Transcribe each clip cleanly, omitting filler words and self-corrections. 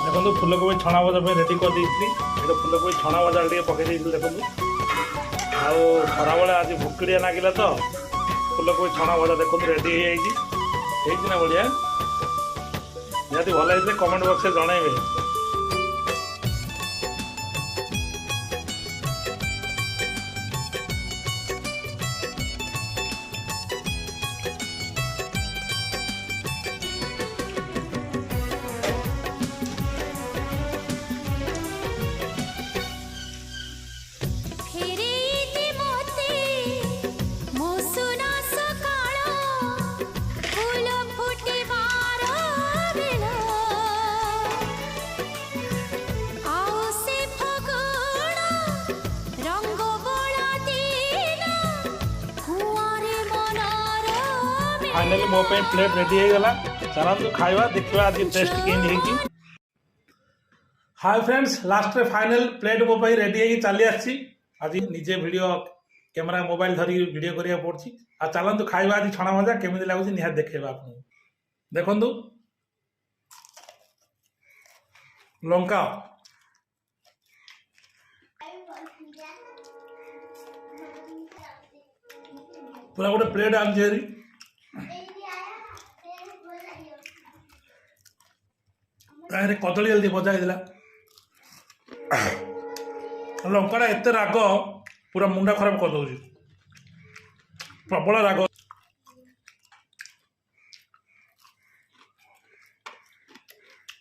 देखो फूलकोबी छणा भजा रेडी कर देती फूलकोबी छणा भजा पकई देखो आउ खरा बेले आज भुकड़िया नागिला तो फूलकोबी छणा भजा देखो रेडी हो बढ़िया निहाती भल होते कमेंट बॉक्स में जनइबे। फाइनली मो पे प्लेट रेडी हो गला चलतु खाइबा देखिबा आज टेस्ट केन हेकी। हाय फ्रेंड्स लास्ट रे फाइनल प्लेट मो पे रेडी हेकी चली आछि आज निजे वीडियो कैमरा मोबाइल धरी वीडियो करिया पड़छि आ चलतु खाइबा आज छणा मजा केमिति लागुछि निहा देखेबा आपन देखंतु लंका पूरा गोटे प्लेट आनछि अरे कदली जल्दी भजा लंका एत राग पूरा मुंडा खराब कर दौर प्रबल राग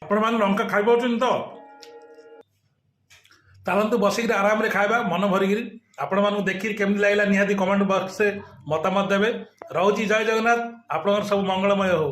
आपण मैंने लंका खाई पार्टी तो चलतु बसिक आराम रे खाइबा मन भरिक आपण मानू देखी केमती लगे निहाती कमेंट बॉक्स से मतामत देवे। रोची जय जगन्नाथ आप सब मंगलमय हो।